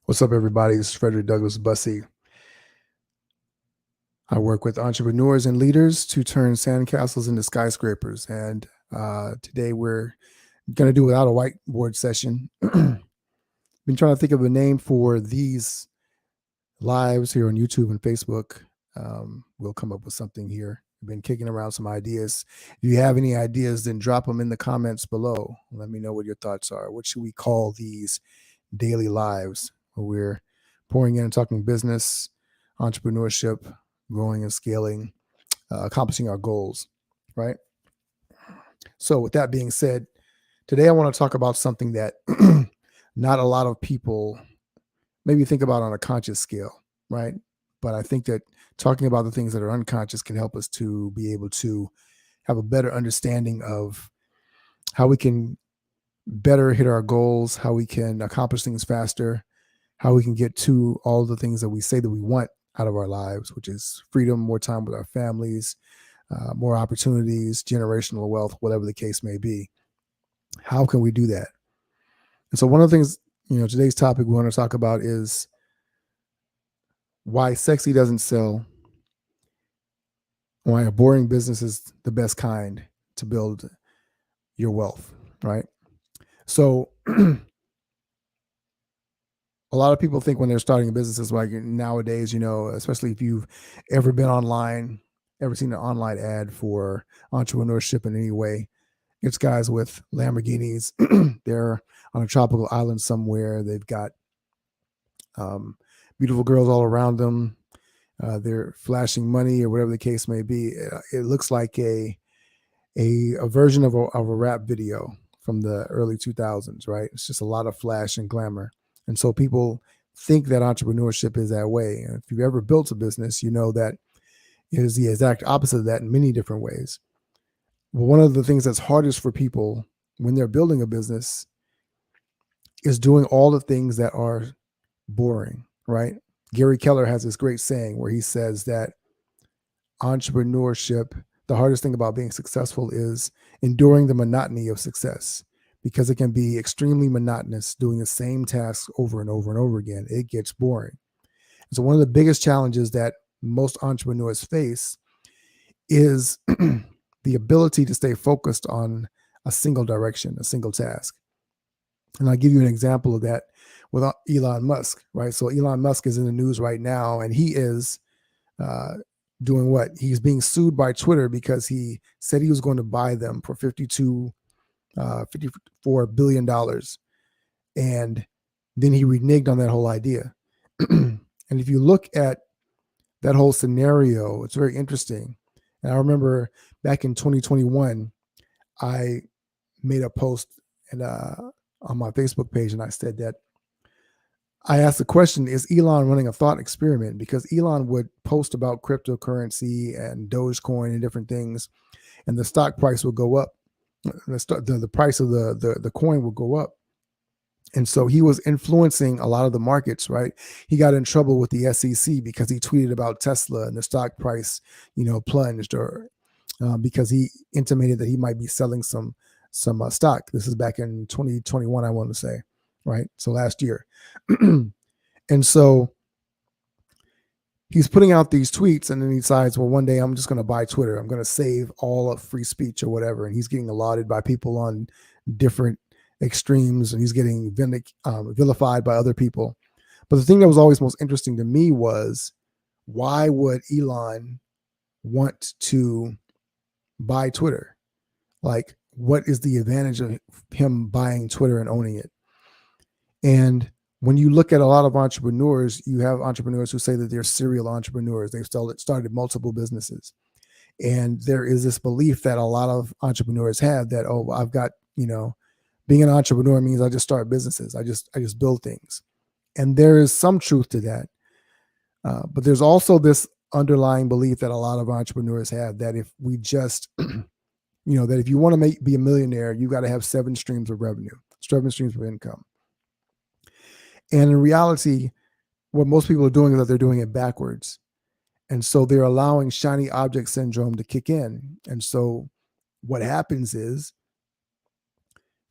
What's up, everybody? This is Frederick Douglass Bussey. I work with entrepreneurs and leaders to turn sandcastles into skyscrapers. And today we're going to do without a whiteboard session. Been trying to think of a name for these lives here on YouTube and Facebook. We'll come up with something here. I've been kicking around some ideas. If you have any ideas, then drop them in the comments below. Let me know what your thoughts are. What should we call these daily lives where we're pouring in and talking business, entrepreneurship, growing and scaling, accomplishing our goals, right? So with that being said, today I want to talk about something that not a lot of people maybe think about on a conscious scale, right? But I think that talking about the things that are unconscious can help us to be able to have a better understanding of how we can better hit our goals, how we can accomplish things faster, how we can get to all the things that we say that we want out of our lives, which is freedom, more time with our families, more opportunities, generational wealth, whatever the case may be. How can we do that? And so one of the things, today's topic we want to talk about is why sexy doesn't sell, why a boring business is the best kind to build your wealth, right? So a lot of people think when they're starting a business, is like nowadays, especially if you've ever been online, ever seen an online ad for entrepreneurship in any way, it's guys with Lamborghinis. They're on a tropical island somewhere. They've got beautiful girls all around them. They're flashing money or whatever the case may be. It looks like a version of a rap video from the early 2000s, right? It's just a lot of flash and glamour. And so people think that entrepreneurship is that way. And if you've ever built a business, you know that it is the exact opposite of that in many different ways. Well, one of the things that's hardest for people when they're building a business is doing all the things that are boring, right? Gary Keller has this great saying where he says that entrepreneurship, the hardest thing about being successful is enduring the monotony of success, because it can be extremely monotonous doing the same tasks over and over and over again. It gets boring. And so one of the biggest challenges that most entrepreneurs face is the ability to stay focused on a single direction, a single task. And I'll give you an example of that with Elon Musk, right? So Elon Musk is in the news right now, and he is doing what? He's being sued by Twitter because he said he was going to buy them for $54 billion. And then he reneged on that whole idea. And if you look at that whole scenario, it's very interesting. And I remember back in 2021, I made a post on my Facebook page, and I said that I asked the question, is Elon running a thought experiment? Because Elon would post about cryptocurrency and Dogecoin and different things, and the stock price would go up. The price of the coin would go up. And so he was influencing a lot of the markets, right? He got in trouble with the SEC because he tweeted about Tesla and the stock price, plunged, or because he intimated that he might be selling some stock. This is back in 2021, I want to say, right? So last year. And so he's putting out these tweets, and then he decides, well, one day I'm just going to buy Twitter. I'm going to save all of free speech or whatever. And he's getting lauded by people on different extremes, and he's getting vilified by other people. But the thing that was always most interesting to me was, why would Elon want to buy Twitter? Like, what is the advantage of him buying Twitter and owning it? And when you look at a lot of entrepreneurs, you have entrepreneurs who say that they're serial entrepreneurs. They've started multiple businesses. And there is this belief that a lot of entrepreneurs have that, oh, I've got, being an entrepreneur means I just start businesses. I just build things. And there is some truth to that. But there's also this underlying belief that a lot of entrepreneurs have, that if we just, that if you want to be a millionaire, you got to have 7 streams of revenue, 7 streams of income. And in reality, what most people are doing is that they're doing it backwards. And so they're allowing shiny object syndrome to kick in. And so what happens is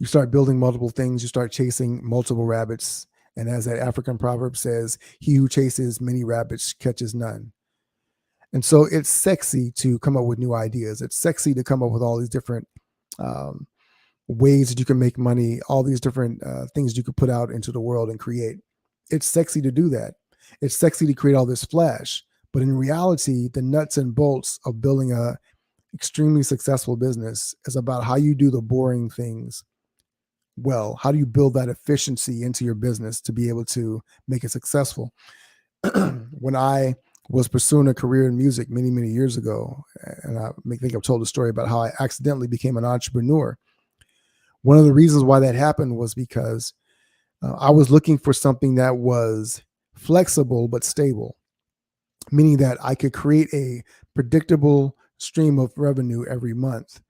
you start building multiple things, you start chasing multiple rabbits, And as that African proverb says, he who chases many rabbits catches none. And so it's sexy to come up with new ideas. It's sexy to come up with all these different um, ways that you can make money, all these different things you could put out into the world and create. It's sexy to do that. It's sexy to create all this flash. But in reality, the nuts and bolts of building a extremely successful business is about how you do the boring things well. How do you build that efficiency into your business to be able to make it successful? When I was pursuing a career in music many, many years ago, and I think I've told a story about how I accidentally became an entrepreneur. One of the reasons why that happened was because I was looking for something that was flexible but stable, meaning that I could create a predictable stream of revenue every month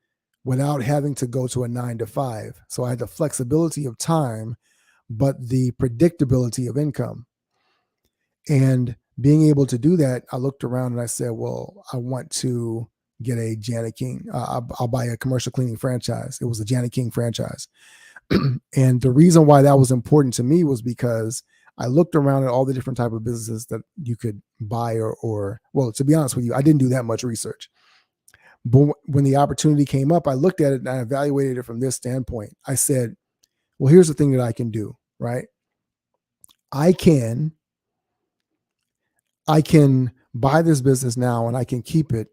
without having to go to a 9 to 5. So I had the flexibility of time, but the predictability of income. And being able to do that, I looked around and I said, well, I want to get a Janet King. I'll buy a commercial cleaning franchise. It was a Janet King franchise. And the reason why that was important to me was because I looked around at all the different type of businesses that you could buy or well, to be honest with you, I didn't do that much research. But when the opportunity came up, I looked at it and I evaluated it from this standpoint. I said, well, here's the thing that I can do, right? I can buy this business now and I can keep it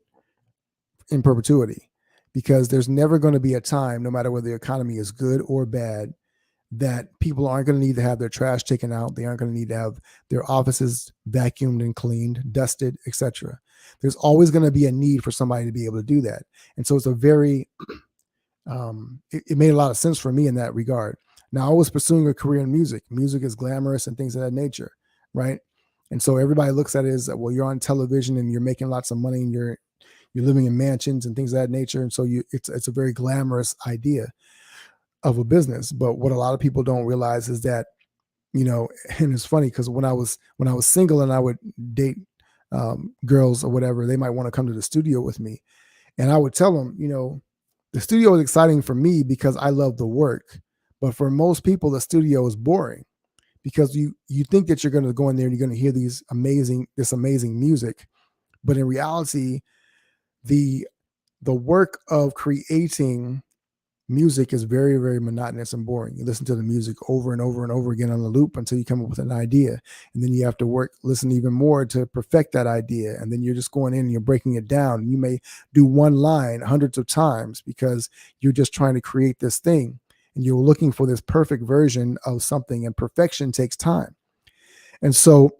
in perpetuity, because there's never going to be a time, no matter whether the economy is good or bad, that people aren't going to need to have their trash taken out. They aren't going to need to have their offices vacuumed and cleaned, dusted, etc. There's always going to be a need for somebody to be able to do that. And so it's a very, it made a lot of sense for me in that regard. Now, I was pursuing a career in music. Music is glamorous and things of that nature, right? And so everybody looks at it as, well, you're on television and you're making lots of money and you're living in mansions and things of that nature. And so it's a very glamorous idea of a business. But what a lot of people don't realize is that, and it's funny because when I was single and I would date girls or whatever, they might want to come to the studio with me. And I would tell them, the studio is exciting for me because I love the work. But for most people, the studio is boring because you think that you're going to go in there and you're going to hear this amazing music. But in reality, the work of creating music is very, very monotonous and boring. You listen to the music over and over and over again on the loop until you come up with an idea. And then you have to listen even more to perfect that idea. And then you're just going in and you're breaking it down. And you may do one line hundreds of times because you're just trying to create this thing. And you're looking for this perfect version of something, and perfection takes time. And so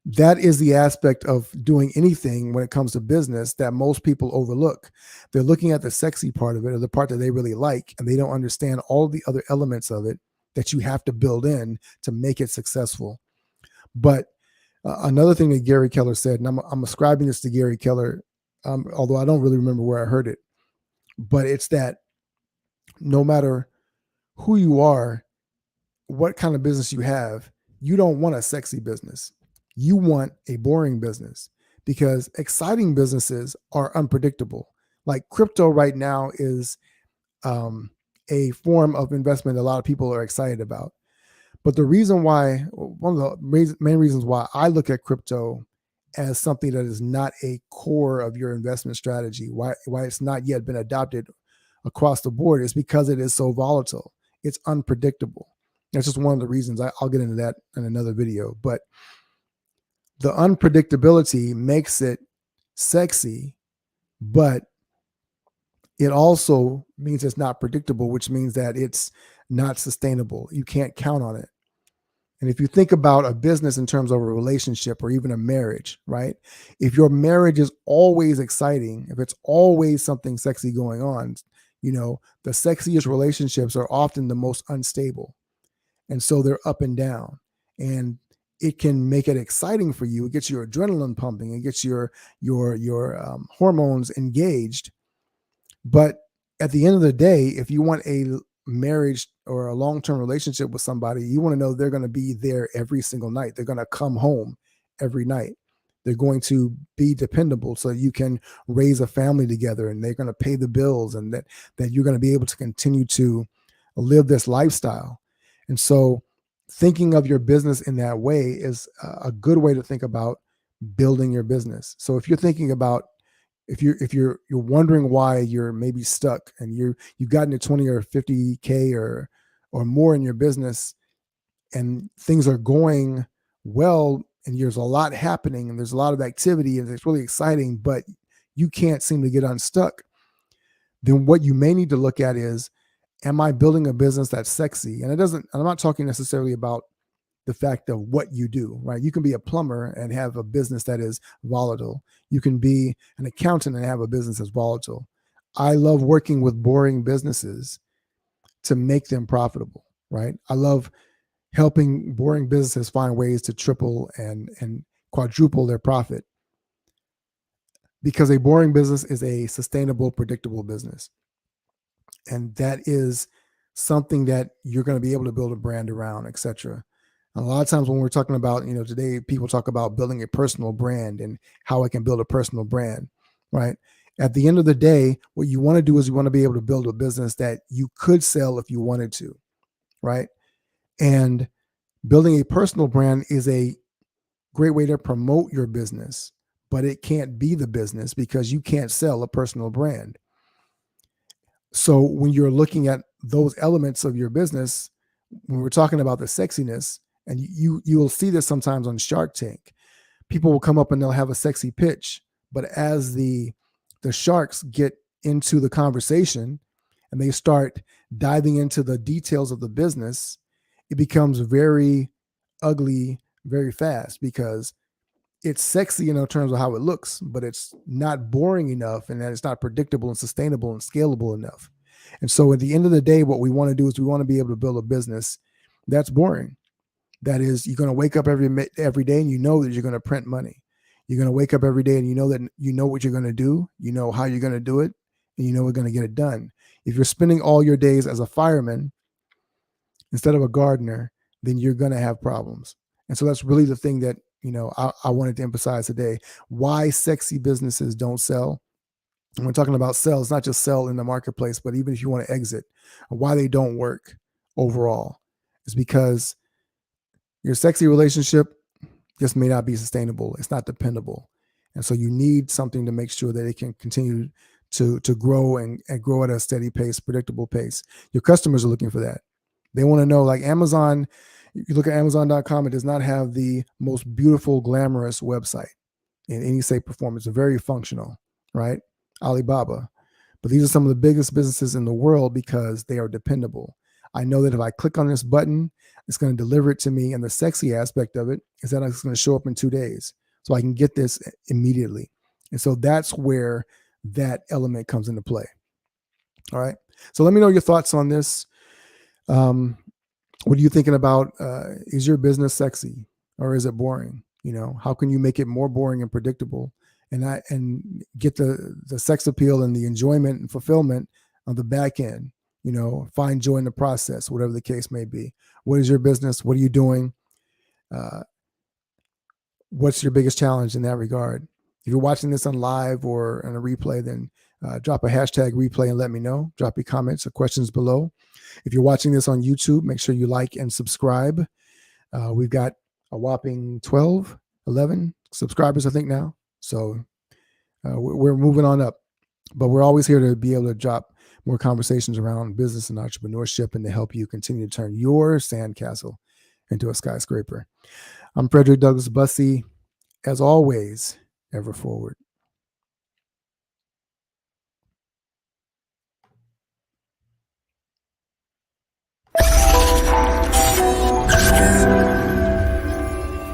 that is the aspect of doing anything when it comes to business that most people overlook. They're looking at the sexy part of it, or the part that they really like, and they don't understand all the other elements of it that you have to build in to make it successful. But another thing that Gary Keller said, and I'm ascribing this to Gary Keller, although I don't really remember where I heard it, but it's that no matter who you are, what kind of business you have, you don't want a sexy business. You want a boring business, because exciting businesses are unpredictable. Like crypto right now is a form of investment a lot of people are excited about. But the reason why, one of the main reasons why I look at crypto as something that is not a core of your investment strategy, why it's not yet been adopted across the board, is because it is so volatile. It's unpredictable. That's just one of the reasons. I'll get into that in another video. But the unpredictability makes it sexy, but it also means it's not predictable, which means that it's not sustainable. You can't count on it. And if you think about a business in terms of a relationship or even a marriage, right? If your marriage is always exciting, if it's always something sexy going on, the sexiest relationships are often the most unstable. And so they're up and down. And it can make it exciting for you. It gets your adrenaline pumping. It gets your hormones engaged. But at the end of the day, if you want a marriage or a long-term relationship with somebody, you want to know they're going to be there every single night. They're going to come home every night. They're going to be dependable so you can raise a family together, and they're going to pay the bills, and that you're going to be able to continue to live this lifestyle. And so thinking of your business in that way is a good way to think about building your business. So if you're thinking about, if you're wondering why you're maybe stuck and you've gotten to 20 or 50K or more in your business, and things are going well, and there's a lot happening and there's a lot of activity and it's really exciting, but you can't seem to get unstuck, then what you may need to look at is, am I building a business that's sexy? And I'm not talking necessarily about the fact of what you do, right? You can be a plumber and have a business that is volatile. You can be an accountant and have a business that's volatile. I love working with boring businesses to make them profitable, right? I love helping boring businesses find ways to triple and quadruple their profit, because a boring business is a sustainable, predictable business. And that is something that you're going to be able to build a brand around, etc. A lot of times when we're talking about, today people talk about building a personal brand and how I can build a personal brand, right? At the end of the day, what you want to do is you want to be able to build a business that you could sell if you wanted to, right? And building a personal brand is a great way to promote your business, but it can't be the business because you can't sell a personal brand. So when you're looking at those elements of your business, when we're talking about the sexiness, and you'll see this sometimes on Shark Tank, people will come up and they'll have a sexy pitch, but as the sharks get into the conversation and they start diving into the details of the business, it becomes very ugly very fast, because it's sexy in terms of how it looks, but it's not boring enough, and that it's not predictable and sustainable and scalable enough. And so at the end of the day, what we want to do is we want to be able to build a business that's boring. That is, you're going to wake up every day and you know that you're going to print money. You're going to wake up every day and you know that you know what you're going to do, you know how you're going to do it, and you know we're going to get it done. If you're spending all your days as a fireman instead of a gardener, then you're going to have problems. And so that's really the thing that, I wanted to emphasize today. Why sexy businesses don't sell. And we're talking about sell, it's not just sell in the marketplace, but even if you want to exit, why they don't work overall is because your sexy relationship just may not be sustainable. It's not dependable. And so you need something to make sure that it can continue to grow and grow at a steady pace, predictable pace. Your customers are looking for that. They want to know, like Amazon, you look at Amazon.com, it does not have the most beautiful, glamorous website in any shape or form. It's very functional, right? Alibaba. But these are some of the biggest businesses in the world because they are dependable. I know that if I click on this button, it's going to deliver it to me. And the sexy aspect of it is that it's going to show up in 2 days. So I can get this immediately. And so that's where that element comes into play. All right. So let me know your thoughts on this. What are you thinking about? Is your business sexy or is it boring? How can you make it more boring and predictable and get the sex appeal and the enjoyment and fulfillment on the back end? Find joy in the process, whatever the case may be. What is your business? What are you doing? What's your biggest challenge in that regard? If you're watching this on live or on a replay, then drop a hashtag replay and let me know. Drop your comments or questions below. If you're watching this on YouTube, make sure you like and subscribe. We've got a whopping 11 subscribers, I think now. So we're moving on up, but we're always here to be able to drop more conversations around business and entrepreneurship and to help you continue to turn your sandcastle into a skyscraper. I'm Frederick Douglass Bussey. As always, ever forward.